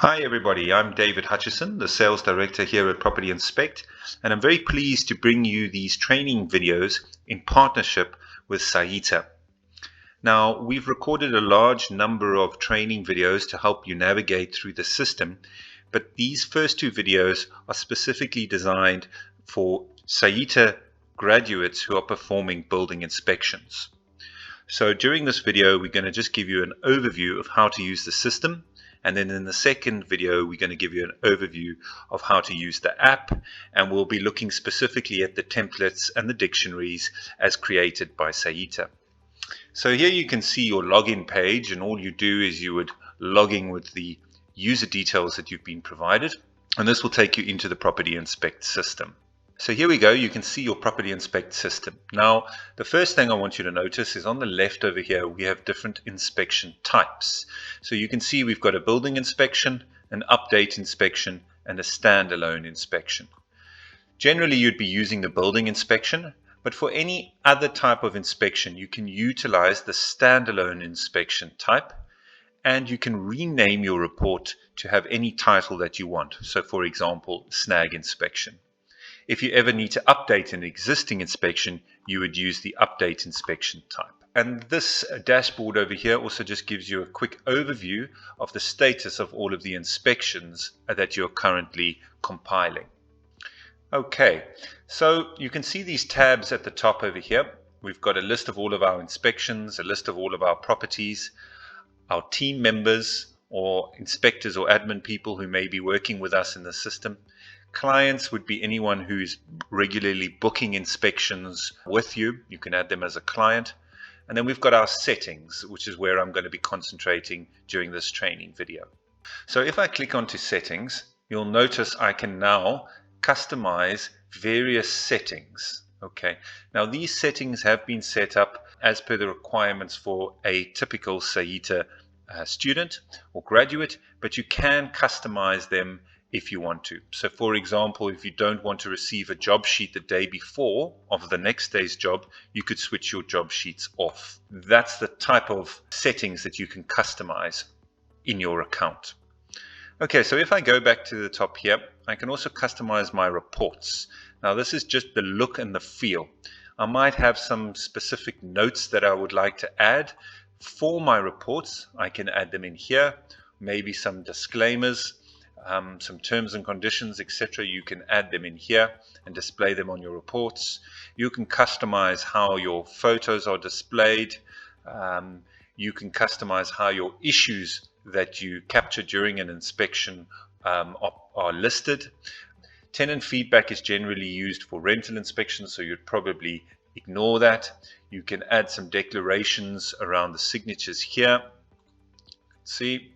Hi everybody, I'm David Hutchison, the Sales Director here at Property Inspect, and I'm very pleased to bring you these training videos in partnership with SAHITA. Now, we've recorded a large number of training videos to help you navigate through the system, but these first two videos are specifically designed for SAHITA graduates who are performing building inspections. So during this video, we're going to just give you an overview of how to use the system. And then in the second video, we're going to give you an overview of how to use the app, and we'll be looking specifically at the templates and the dictionaries as created by SAHITA. So here you can see your login page, and all you do is you would log in with the user details that you've been provided, and this will take you into the Property Inspect system. So here we go, you can see your Property Inspect system. Now, the first thing I want you to notice is on the left over here, we have different inspection types. So you can see we've got a building inspection, an update inspection, and a standalone inspection. Generally, you'd be using the building inspection, but for any other type of inspection, you can utilize the standalone inspection type, and you can rename your report to have any title that you want. So for example, snag inspection. If you ever need to update an existing inspection, you would use the update inspection type. And this dashboard over here also just gives you a quick overview of the status of all of the inspections that you're currently compiling. Okay, so you can see these tabs at the top over here. We've got a list of all of our inspections, a list of all of our properties, our team members or inspectors or admin people who may be working with us in the system. Clients would be anyone who's regularly booking inspections with you. You can add them as a client. And then we've got our settings, which is where I'm going to be concentrating during this training video. So if I click onto settings, you'll notice I can now customize various settings. Okay. Now these settings have been set up as per the requirements for a typical SAHITA student or graduate, but you can customize them if you want to. So for example, if you don't want to receive a job sheet the day before of the next day's job, you could switch your job sheets off. That's the type of settings that you can customize in your account. Okay, so if I go back to the top here, I can also customize my reports. Now this is just the look and the feel. I might have some specific notes that I would like to add for my reports. I can add them in here, maybe some disclaimers, some terms and conditions, etc. You can add them in here and display them on your reports. You can customize how your photos are displayed. You can customize how your issues that you capture during an inspection are listed. Tenant feedback is generally used for rental inspections, so you'd probably ignore that. You can add some declarations around the signatures here. See?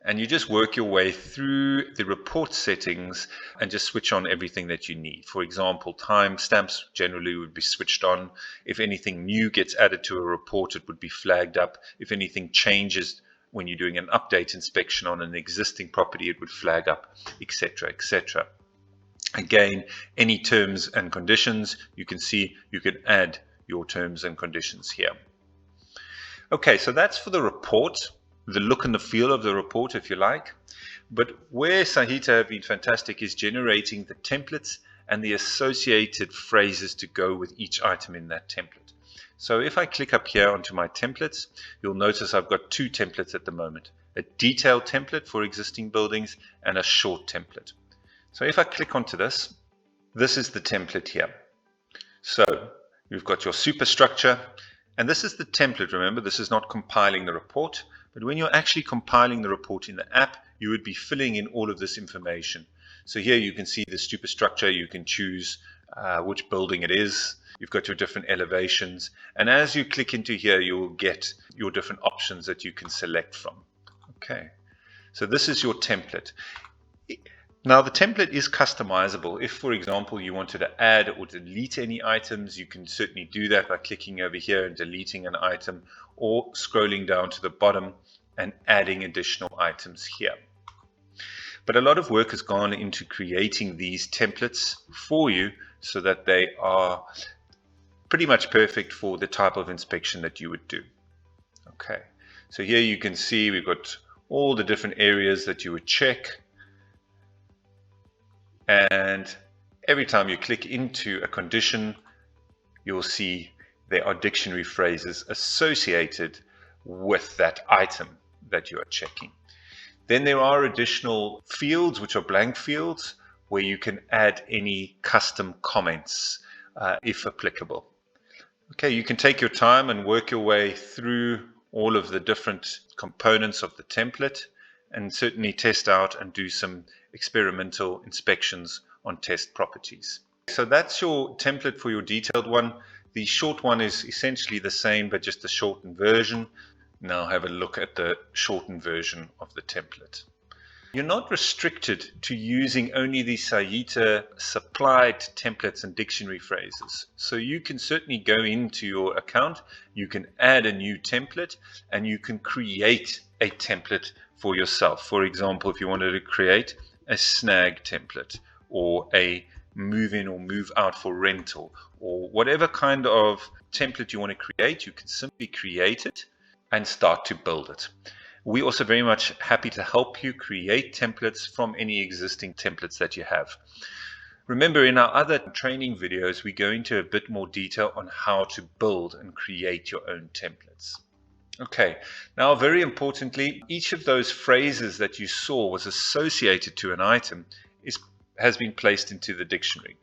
And you just work your way through the report settings and just switch on everything that you need. For example, timestamps generally would be switched on. If anything new gets added to a report, it would be flagged up. If anything changes when you're doing an update inspection on an existing property, it would flag up, etc., etc. Again, any terms and conditions, you can see you can add your terms and conditions here. Okay, so that's for the report. The look and the feel of the report, if you like. But where SAHITA have been fantastic is generating the templates and the associated phrases to go with each item in that template. So if I click up here onto my templates, you'll notice I've got two templates at the moment, a detailed template for existing buildings and a short template. So if I click onto this, this is the template here. So you've got your superstructure, and this is the template. Remember, this is not compiling the report. But when you're actually compiling the report in the app, you would be filling in all of this information. So here you can see the superstructure. You can choose which building it is. You've got your different elevations. And as you click into here, you'll get your different options that you can select from. Okay, so this is your template. Now the template is customizable. If, for example, you wanted to add or delete any items, you can certainly do that by clicking over here and deleting an item, or scrolling down to the bottom and adding additional items here. But a lot of work has gone into creating these templates for you so that they are pretty much perfect for the type of inspection that you would do. Okay, so here you can see we've got all the different areas that you would check. And every time you click into a condition, you'll see there are dictionary phrases associated with that item that you are checking. Then there are additional fields, which are blank fields, where you can add any custom comments if applicable. Okay, you can take your time and work your way through all of the different components of the template and certainly test out and do some experimental inspections on test properties. So that's your template for your detailed one. The short one is essentially the same, but just a shortened version. Now have a look at the shortened version of the template. You're not restricted to using only the SAHITA supplied templates and dictionary phrases. So you can certainly go into your account, you can add a new template, and you can create a template for yourself. For example, if you wanted to create a snag template or a move in or move out for rental, or whatever kind of template you want to create, you can simply create it and start to build it. We're also very much happy to help you create templates from any existing templates that you have. Remember, in our other training videos, we go into a bit more detail on how to build and create your own templates. Okay, now very importantly, each of those phrases that you saw was associated to an item has been placed into the dictionary.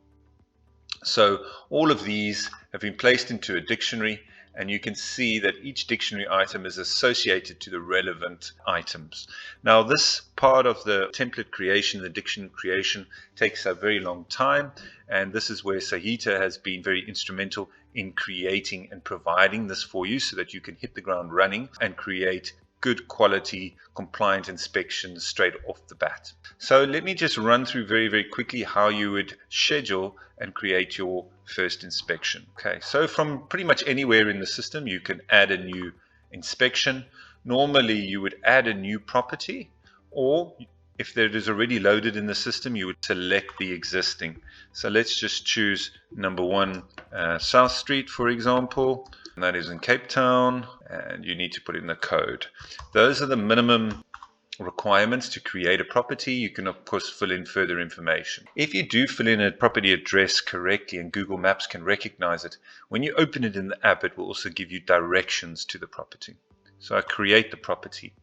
So all of these have been placed into a dictionary, and you can see that each dictionary item is associated to the relevant items. Now this part of the template creation, the dictionary creation, takes a very long time, and this is where SAHITA has been very instrumental in creating and providing this for you so that you can hit the ground running and create good quality compliant inspections straight off the bat. So let me just run through very, very quickly how you would schedule and create your first inspection. Okay, so from pretty much anywhere in the system, you can add a new inspection. Normally you would add a new property, or if there is already loaded in the system, you would select the existing. So let's just choose number 1 South Street, for example. And that is in Cape Town, and you need to put in the code. Those are the minimum requirements to create a property. You can of course fill in further information. If you do fill in a property address correctly and Google Maps can recognize it, when you open it in the app, it will also give you directions to the property. So I create the property,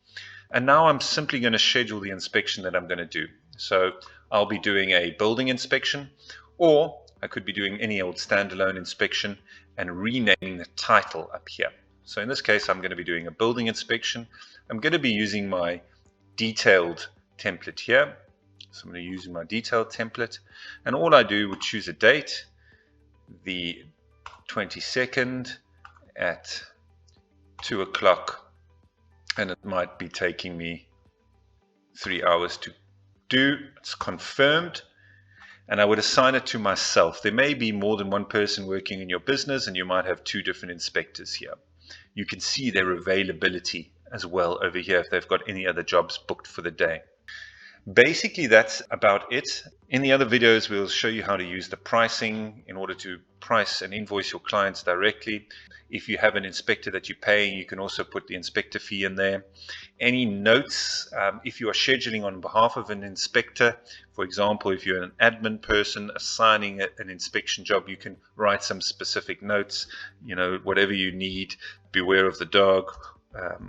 and now I'm simply going to schedule the inspection that I'm going to do. So I'll be doing a building inspection, or I could be doing any old standalone inspection and renaming the title up here. So in this case, I'm going to be doing a building inspection. I'm going to be using my detailed template here. So I'm going to use my detailed template, and all I do would choose a date, the 22nd at 2 o'clock, and it might be taking me 3 hours to do. It's confirmed, and I would assign it to myself. There may be more than one person working in your business, and you might have 2 different inspectors here. You can see their availability as well over here if they've got any other jobs booked for the day. Basically, that's about it. In the other videos, we'll show you how to use the pricing in order to price and invoice your clients directly. If you have an inspector that you're paying, you can also put the inspector fee in there. Any notes, if you are scheduling on behalf of an inspector, for example, if you're an admin person assigning an inspection job, you can write some specific notes, whatever you need, beware of the dog,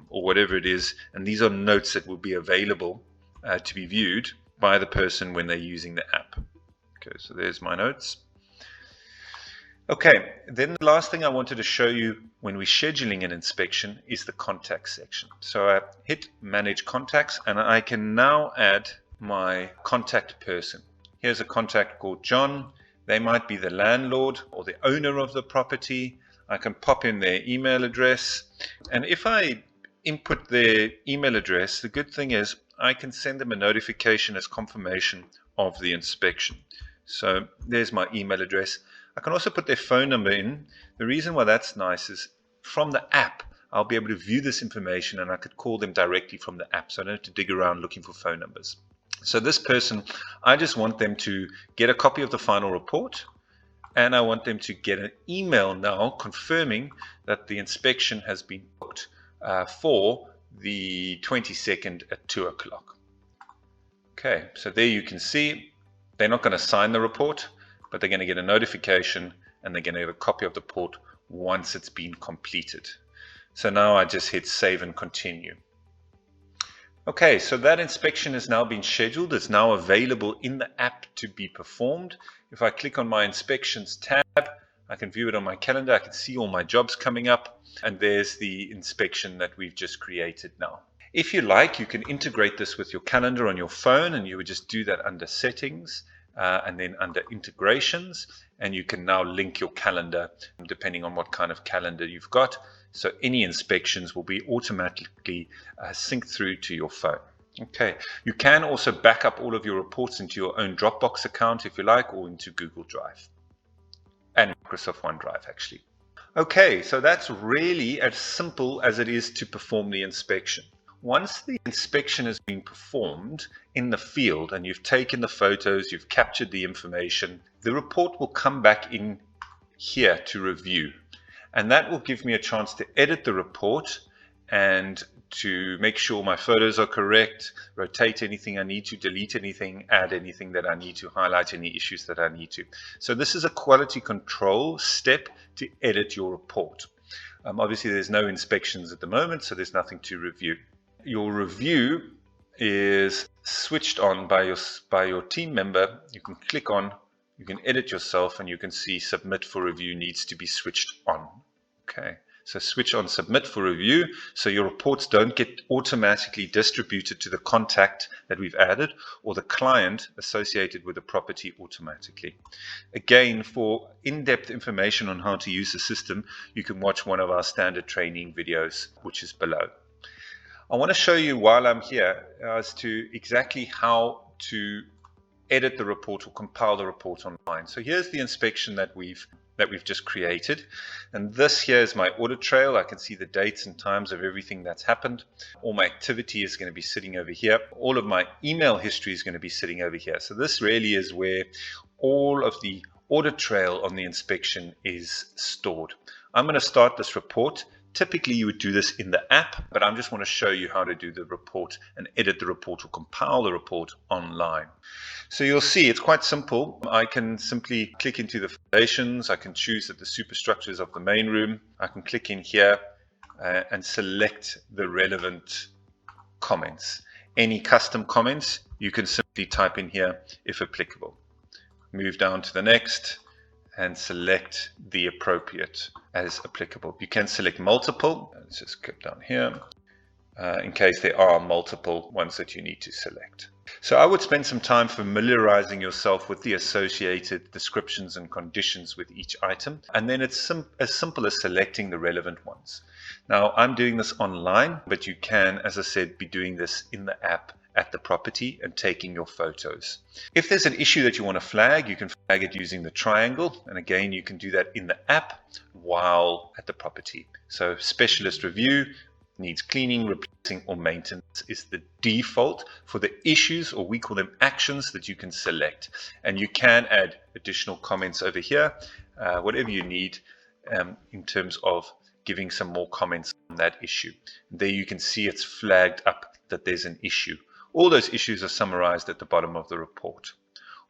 or whatever it is. And these are notes that will be available to be viewed by the person when they're using the app. Okay, so there's my notes. Okay, then the last thing I wanted to show you when we're scheduling an inspection is the contact section. So I hit manage contacts, and I can now add my contact person. Here's a contact called John. They might be the landlord or the owner of the property. I can pop in their email address, and if I input their email address, the good thing is I can send them a notification as confirmation of the inspection. So there's my email address. I can also put their phone number in. The reason why that's nice is from the app, I'll be able to view this information, and I could call them directly from the app, so I don't have to dig around looking for phone numbers. So this person, I just want them to get a copy of the final report, and I want them to get an email now confirming that the inspection has been booked for the 22nd at 2 o'clock. Okay, so there you can see they're not going to sign the report, but they're going to get a notification and they're going to get a copy of the report once it's been completed. So now I just hit save and continue. Okay, so that inspection has now been scheduled. It's now available in the app to be performed. If I click on my inspections tab, I can view it on my calendar. I can see all my jobs coming up, and there's the inspection that we've just created now. If you like, you can integrate this with your calendar on your phone, and you would just do that under settings and then under integrations, and you can now link your calendar depending on what kind of calendar you've got. So any inspections will be automatically synced through to your phone. Okay, you can also back up all of your reports into your own Dropbox account if you like, or into Google Drive and Microsoft OneDrive actually. Okay, so that's really as simple as it is to perform the inspection. Once the inspection has been performed in the field and you've taken the photos, you've captured the information, the report will come back in here to review. And that will give me a chance to edit the report and to make sure my photos are correct, rotate anything I need to, delete anything, add anything that I need to, highlight any issues that I need to. So this is a quality control step to edit your report. Obviously there's no inspections at the moment, so there's nothing to review. Your review is switched on by your team member. You can click on, you can edit yourself, and you can see submit for review needs to be switched on. Okay, so switch on submit for review so your reports don't get automatically distributed to the contact that we've added or the client associated with the property automatically. Again, for in-depth information on how to use the system, you can watch one of our standard training videos, which is below. I want to show you while I'm here as to exactly how to edit the report or compile the report online. So here's the inspection that we've just created, and this here is my audit trail. I can see the dates and times of everything that's happened. All my activity is going to be sitting over here. All of my email history is going to be sitting over here. So this really is where all of the audit trail on the inspection is stored. I'm going to start this report. Typically you would do this in the app, but I just want to show you how to do the report and edit the report or compile the report online. So you'll see it's quite simple. I can simply click into the foundations. I can choose that the superstructures of the main room. I can click in here and select the relevant comments. Any custom comments you can simply type in here if applicable. Move down to the next and select the appropriate as applicable. You can select multiple. Let's just click down here in case there are multiple ones that you need to select. So I would spend some time familiarizing yourself with the associated descriptions and conditions with each item, and then it's as simple as selecting the relevant ones. Now I'm doing this online, but you can, as I said, be doing this in the app at the property and taking your photos. If there's an issue that you want to flag, you can flag it using the triangle, and again you can do that in the app while at the property. So specialist review, needs cleaning, replacing or maintenance is the default for the issues, or we call them actions, that you can select, and you can add additional comments over here, whatever you need in terms of giving some more comments on that issue. There you can see it's flagged up that there's an issue. All those issues are summarized at the bottom of the report.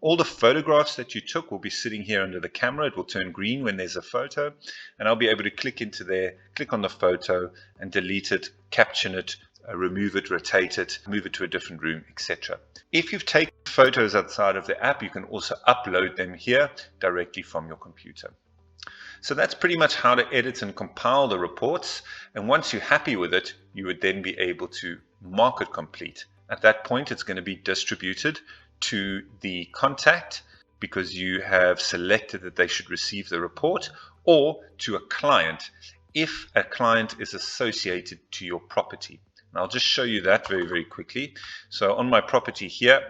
All the photographs that you took will be sitting here under the camera. It will turn green when there's a photo, and I'll be able to click into there, click on the photo and delete it, caption it, remove it, rotate it, move it to a different room, etc. If you've taken photos outside of the app, you can also upload them here directly from your computer. So that's pretty much how to edit and compile the reports, and once you're happy with it, you would then be able to mark it complete. At that point, it's going to be distributed to the contact because you have selected that they should receive the report, or to a client if a client is associated to your property. And I'll just show you that very, very quickly. So on my property here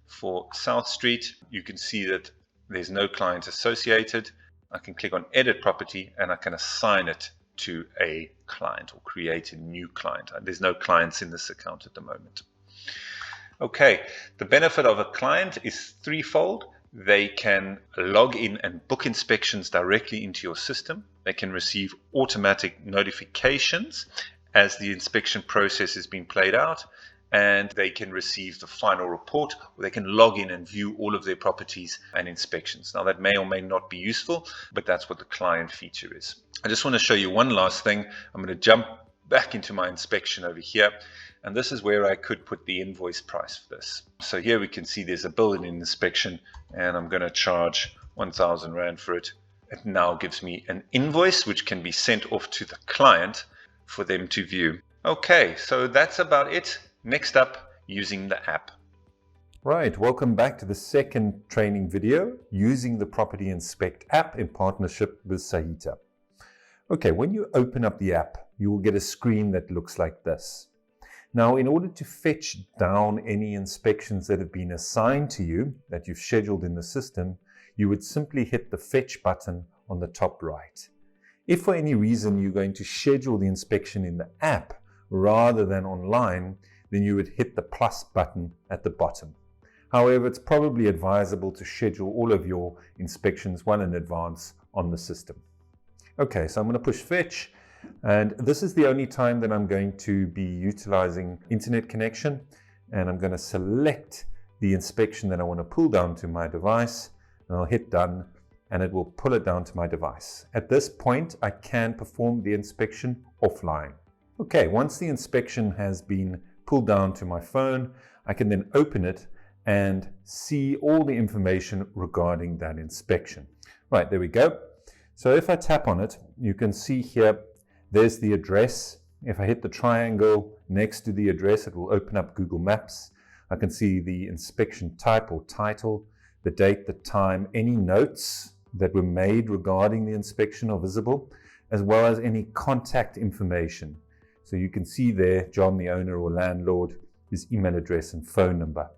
for South Street, you can see that there's no client associated. I can click on edit property and I can assign it to a client or create a new client. There's no clients in this account at the moment. Okay, the benefit of a client is threefold. They can log in and book inspections directly into your system. They can receive automatic notifications, as the inspection process is being played out, and they can receive the final report, or they can log in and view all of their properties and inspections. Now, that may or may not be useful, but that's what the client feature is. I just want to show you one last thing. I'm going to jump back into my inspection over here, and this is where I could put the invoice price for this. So here we can see there's a building inspection, and I'm going to charge 1,000 Rand for it. It now gives me an invoice which can be sent off to the client for them to view. Okay, so that's about it. Next up, using the app. Right, welcome back to the second training video using the Property Inspect app in partnership with SAHITA. Okay, when you open up the app, you will get a screen that looks like this. Now, in order to fetch down any inspections that have been assigned to you, that you've scheduled in the system, you would simply hit the Fetch button on the top right. If for any reason you're going to schedule the inspection in the app rather than online, then you would hit the plus button at the bottom. However, it's probably advisable to schedule all of your inspections well in advance on the system. Okay, so I'm going to push fetch, and this is the only time that I'm going to be utilizing internet connection, and I'm going to select the inspection that I want to pull down to my device, and I'll hit done, and it will pull it down to my device. At this point, I can perform the inspection offline. Okay, once the inspection has been pulled down to my phone, I can then open it and see all the information regarding that inspection. Right, there we go. So if I tap on it, you can see here, there's the address. If I hit the triangle next to the address, it will open up Google Maps. I can see the inspection type or title, the date, the time, any notes that were made regarding the inspection are visible, as well as any contact information. So you can see there, John, the owner or landlord, his email address and phone number.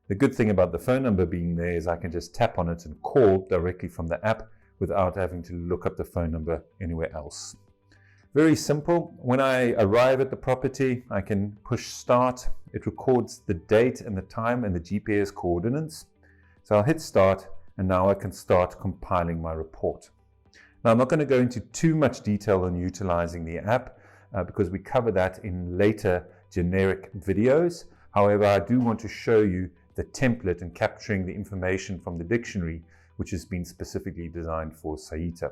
The good thing about the phone number being there is I can just tap on it and call directly from the app without having to look up the phone number anywhere else. Very simple. When I arrive at the property, I can push start. It records the date and the time and the GPS coordinates. So I'll hit start, and now I can start compiling my report. Now, I'm not going to go into too much detail on utilizing the app, because we cover that in later generic videos. However, I do want to show you the template and capturing the information from the dictionary, which has been specifically designed for SAHITA.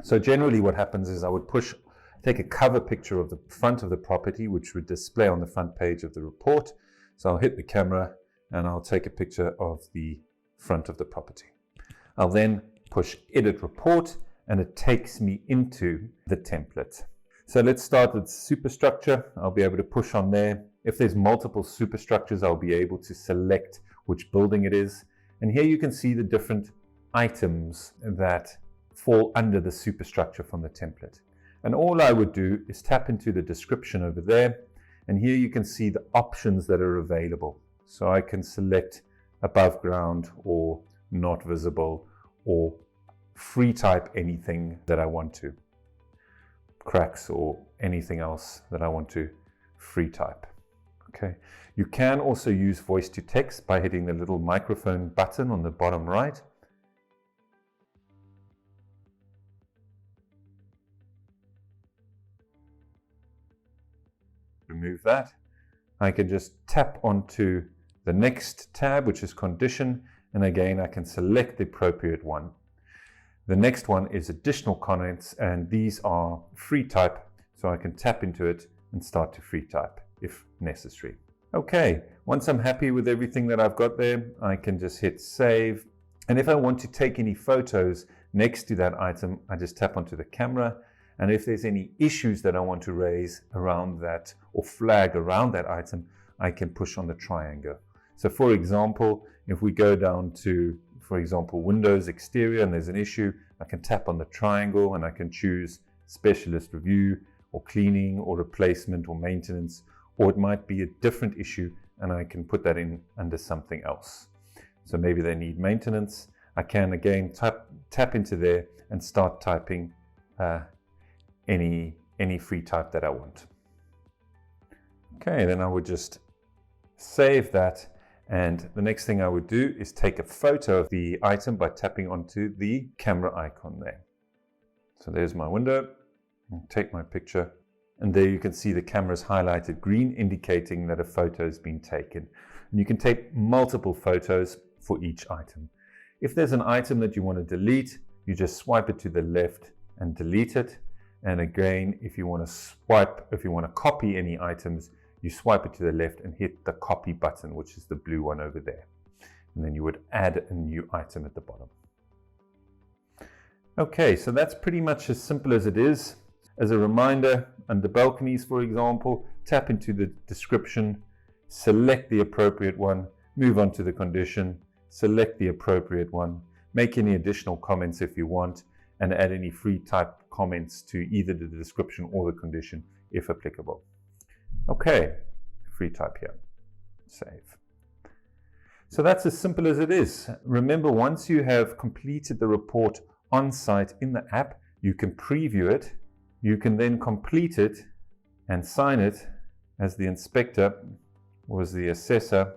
So generally what happens is I would take a cover picture of the front of the property, which would display on the front page of the report. So I'll hit the camera and I'll take a picture of the front of the property. I'll then push edit report, and it takes me into the template. So let's start with superstructure. I'll be able to push on there. If there's multiple superstructures, I'll be able to select which building it is. And here you can see the different items that fall under the superstructure from the template. And all I would do is tap into the description over there. And here you can see the options that are available. So I can select above ground or not visible or free type anything that I want to. Cracks or anything else that I want to free type. Okay. You can also use voice to text by hitting the little microphone button on the bottom right. Remove that. I can just tap onto the next tab, which is condition, and again I can select the appropriate one. The next one is additional comments, and these are free type, so I can tap into it and start to free type if necessary. Okay, once I'm happy with everything that I've got there, I can just hit save. And if I want to take any photos next to that item, I just tap onto the camera. And if there's any issues that I want to raise around that or flag around that item, I can push on the triangle. So for example, if we go down to, for example, Windows exterior and there's an issue, I can tap on the triangle and I can choose specialist review or cleaning or replacement or maintenance, or it might be a different issue and I can put that in under something else. So maybe they need maintenance. I can again tap into there and start typing any free type that I want. Okay, then I would just save that, and the next thing I would do is take a photo of the item by tapping onto the camera icon there. So there's my window. I'll take my picture And there you can see the camera's highlighted green, indicating that a photo has been taken. And you can take multiple photos for each item. If there's an item that you want to delete, you just swipe it to the left and delete it. And again, if you want to copy any items, you swipe it to the left and hit the copy button, which is the blue one over there. And then you would add a new item at the bottom. Okay, so that's pretty much as simple as it is. As a reminder, under balconies, for example, tap into the description, select the appropriate one, move on to the condition, select the appropriate one, make any additional comments if you want, and add any free type comments to either the description or the condition if applicable. Okay, free type here, save. So that's as simple as it is. Remember, once you have completed the report on site in the app, you can preview it. You can then complete it and sign it as the inspector or as the assessor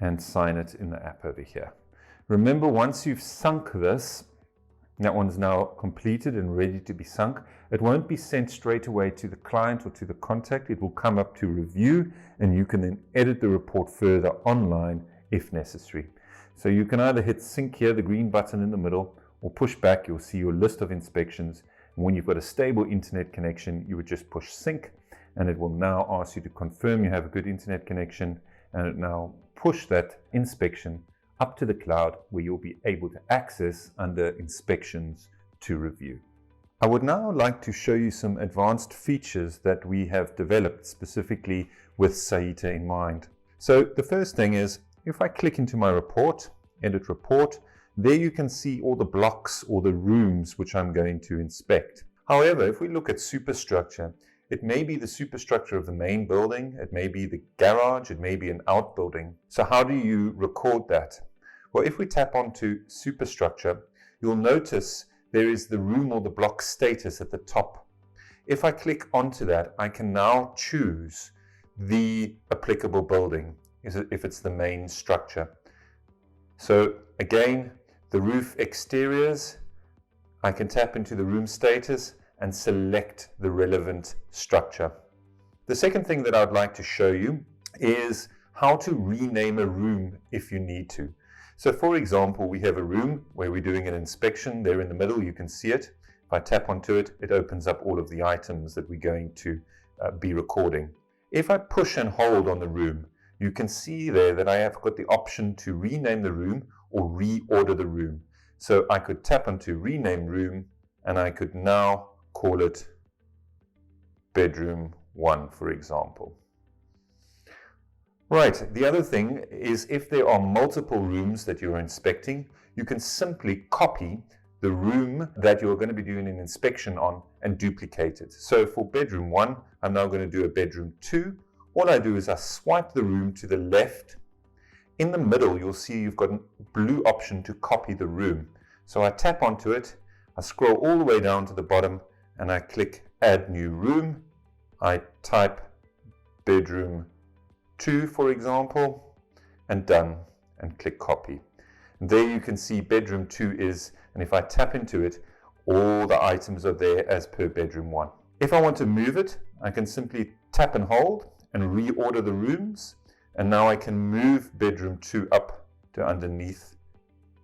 and sign it in the app over here. Remember, once you've sunk this, that one's now completed and ready to be sunk. It won't be sent straight away to the client or to the contact. It will come up to review, and you can then edit the report further online if necessary. So you can either hit sync here, the green button in the middle, or push back. You'll see your list of inspections. And when you've got a stable internet connection, you would just push sync, and it will now ask you to confirm you have a good internet connection, and it now push that inspection up to the cloud where you'll be able to access under inspections to review. I would now like to show you some advanced features that we have developed specifically with SAHITA in mind. So the first thing is, if I click into my report, edit report, there you can see all the blocks or the rooms which I'm going to inspect. However, if we look at superstructure, it may be the superstructure of the main building, it may be the garage, it may be an outbuilding. So how do you record that? Well, if we tap onto superstructure, you'll notice there is the room or the block status at the top. If I click onto that, I can now choose the applicable building, if it's the main structure. So again, the roof exteriors, I can tap into the room status and select the relevant structure. The second thing that I'd like to show you is how to rename a room if you need to. So for example, we have a room where we're doing an inspection. There in the middle, you can see it. If I tap onto it, it opens up all of the items that we're going to be recording. If I push and hold on the room, you can see there that I have got the option to rename the room or reorder the room. So I could tap onto rename room, and I could now call it bedroom 1, for example. Right, the other thing is, if there are multiple rooms that you're inspecting, you can simply copy the room that you're going to be doing an inspection on and duplicate it. So for bedroom 1, I'm now going to do a bedroom 2. All I do is I swipe the room to the left. In the middle, you'll see you've got a blue option to copy the room. So I tap onto it, I scroll all the way down to the bottom, and I click add new room. I type bedroom 2, for example, and done, and click copy. And there you can see bedroom 2 is, and if I tap into it, all the items are there as per bedroom 1. If I want to move it, I can simply tap and hold and reorder the rooms, and now I can move bedroom 2 up to underneath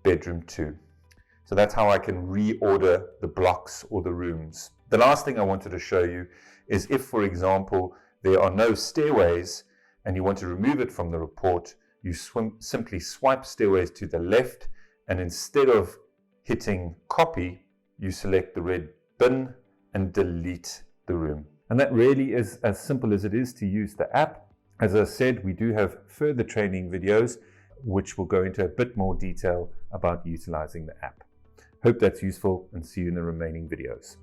bedroom 2. So that's how I can reorder the blocks or the rooms. The last thing I wanted to show you is, if, for example, there are no stairways and you want to remove it from the report, you simply swipe stairways to the left, and instead of hitting copy, you select the red bin and delete the room. And that really is as simple as it is to use the app. As I said, we do have further training videos which will go into a bit more detail about utilizing the app. Hope that's useful, and see you in the remaining videos.